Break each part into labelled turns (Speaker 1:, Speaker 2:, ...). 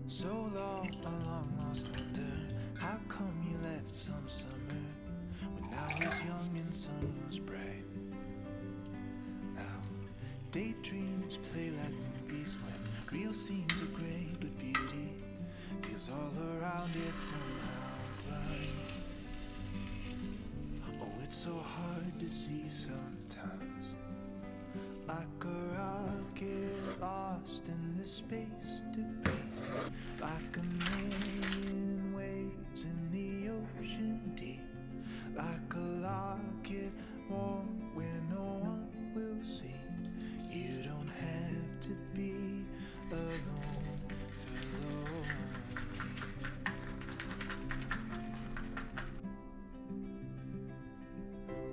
Speaker 1: So long, a long lost wonder. How come you left some summer when I was young and sun was bright? Now, daydreams play like movies when real scenes are great, but beauty feels all around it somehow blind. Oh, it's so hard to see sometimes. Like a rocket lost in the space debris. Like a million waves in the ocean deep. Like a locket warm where no one will see. You don't have to be alone for lonely.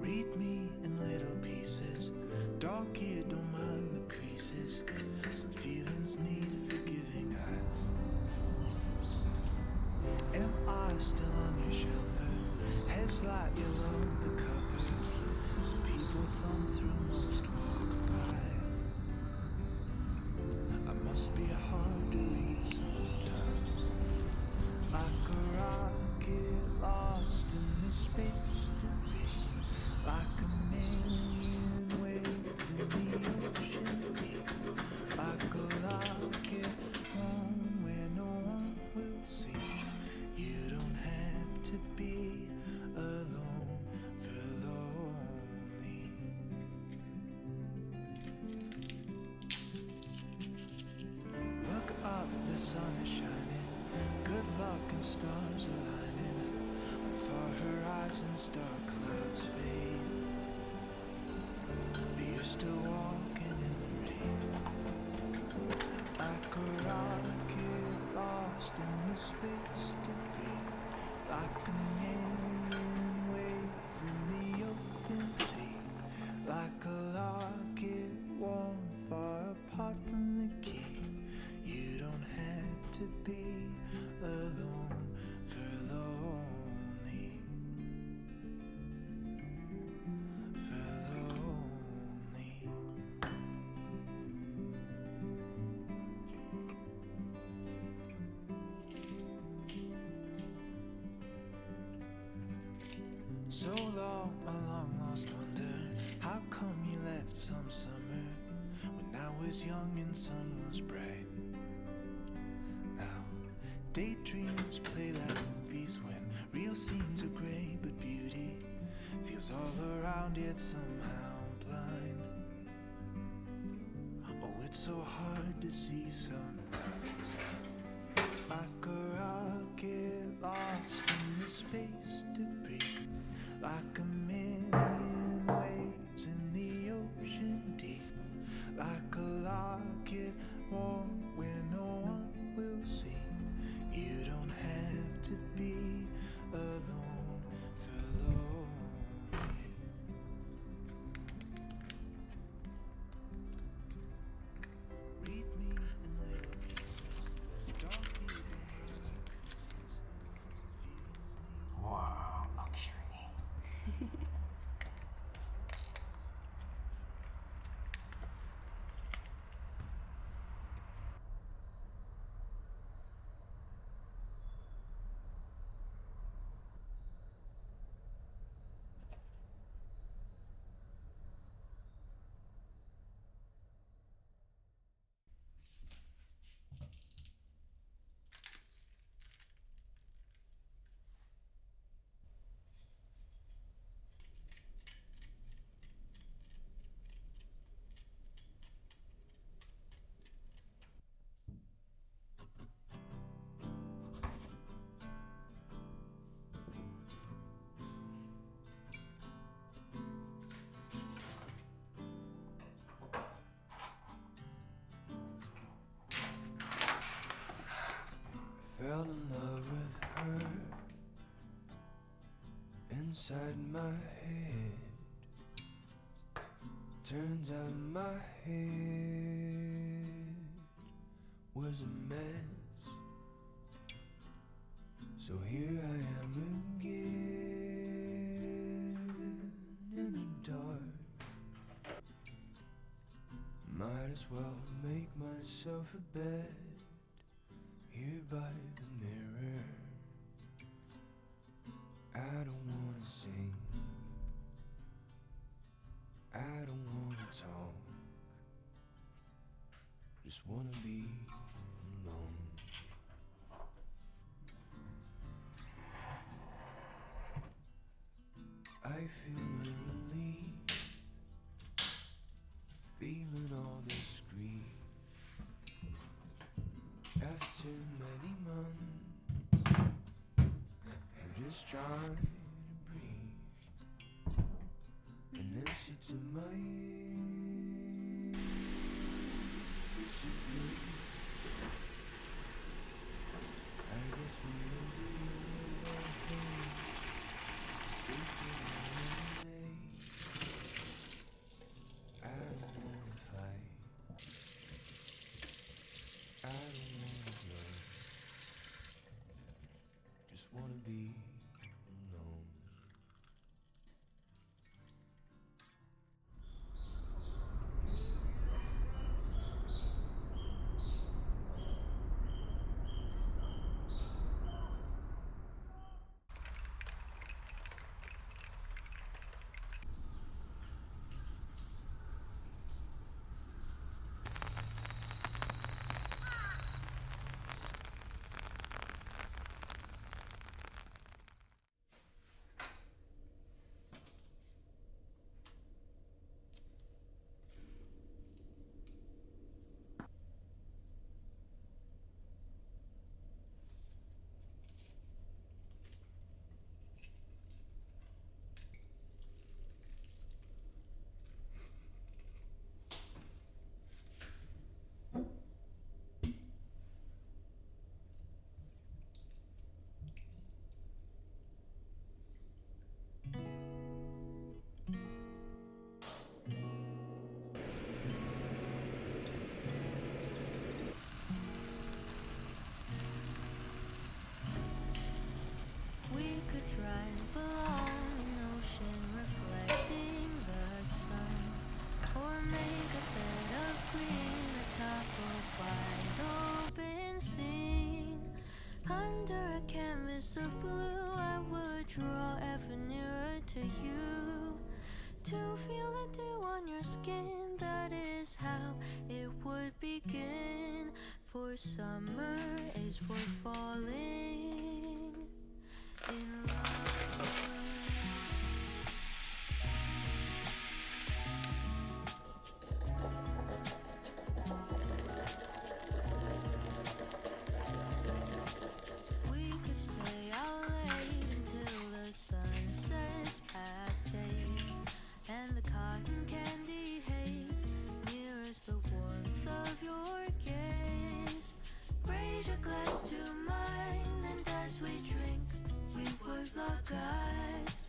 Speaker 1: Read me in little pieces. Dark here, don't mind the creases. Some feelings need forgiving eyes. Am I still on your shelter? Headlight yellow the cover. Some people thumb through, most walk by. I must be hard to read sometimes. Like a rocket lost in the space debris. Like a million waves in the ocean deep. Like a locket home where no one will see. You don't have to be alone for lonely. Look up, the sun is shining. Good luck and stars aligning. On far horizons, dark clouds fade. But you're still walking in the rain. Like a rocket lost in the space debris. Like a million waves in the open sea. Like a locket worn far apart from the key. You don't have to be alone for lonely. For lonely. So long, my long lost wonder. How come you left some summer when I was young and sun was bright? Now, daydreams play like movies when real scenes are great, but beauty feels all around it somehow blind. Oh, it's so hard to see sometimes. Like a rocket lost in the space debris. Like a million waves in the ocean deep. Like a locket warm where no one will see. You don't have to be alone for lonely. Read me in little pieces. Dark here, don't mind the creases. Some feelings need fell in love with her inside my head. Turns out my head was a mess. So here I am again in the dark. Might as well make myself a bed here by the mirror. I don't wanna sing, I don't wanna talk, just wanna be alone. I feel my relief, feeling all this grief. After many months, I'm just trying to breathe. And then she took my ear. I guess we will do everything. I don't wanna fight, I don't wanna run, just wanna be alone.
Speaker 2: We could drive along an ocean reflecting the sun, or make a bed of green atop a wide open scene. Under a canvas of blue, I would draw ever nearer to you, to feel the dew on your skin. That is how it would begin. For summer is for falling in love. We could stay out late until the sun sets past 8, and the cotton candy haze mirrors the warmth of your gaze. Raise your glass to mine, and as we drink, we would lock eyes,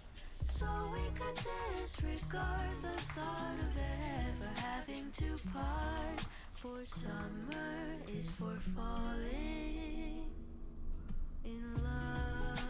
Speaker 2: so we could disregard the thought of ever having to part. For summer is for falling in love.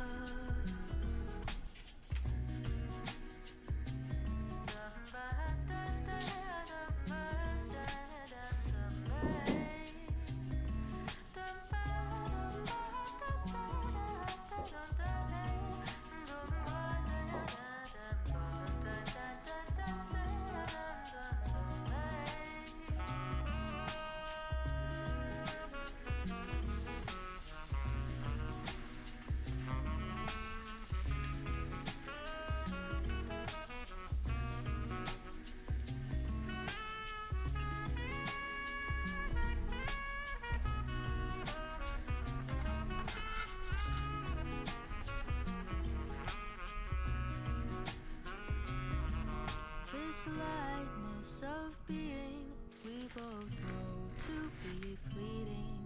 Speaker 2: This lightness of being, we both know to be fleeting.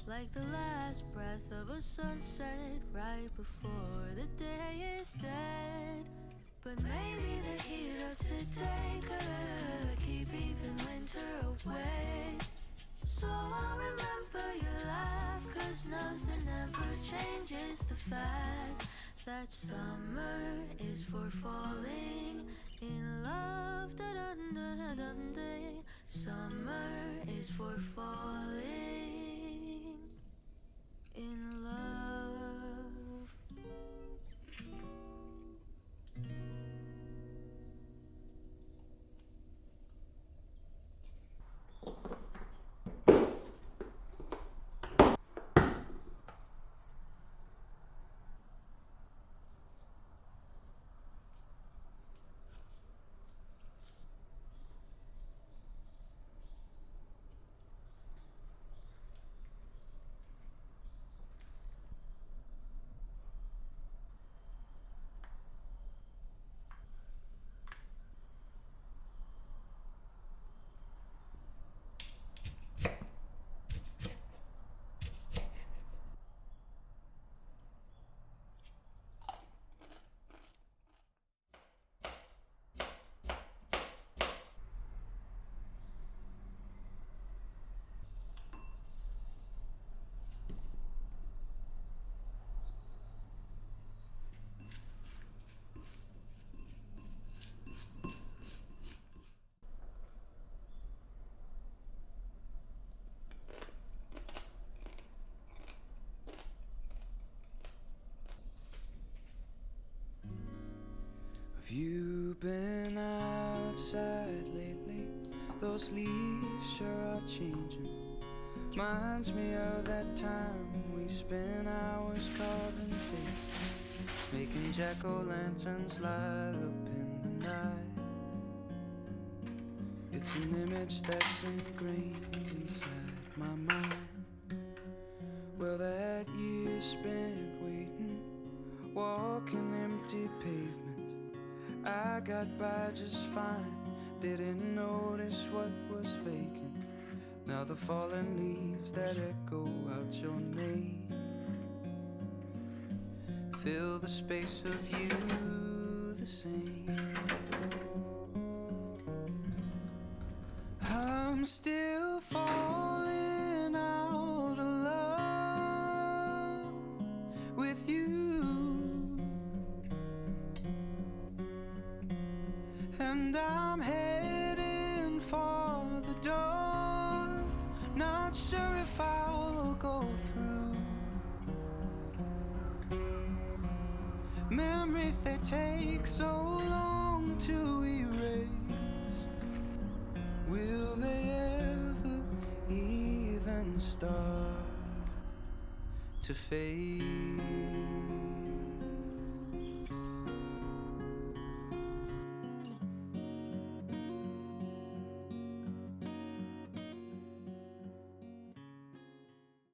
Speaker 2: like the last breath of a sunset right before the day is dead. But maybe the heat of today could keep even winter away. So I'll remember your laugh, 'cause nothing ever changes the fact that summer is for falling in love. Da-dun-da-dun-day. Summer is for falling in love.
Speaker 1: Have you been outside lately? Those leaves sure are changing. Reminds me of that time we spent hours carving faces, making jack-o'-lanterns light up in the night. It's an image that's ingrained inside my mind. Well, that year spent waiting, walking empty pavement, I got by just fine, didn't notice what was vacant. Now the fallen leaves that echo out your name fill the space of you the same. I'm still falling out of love with you, and I'm heading for the door, not sure if I'll go through. Memories, they take so long to erase. Will they ever even start to fade?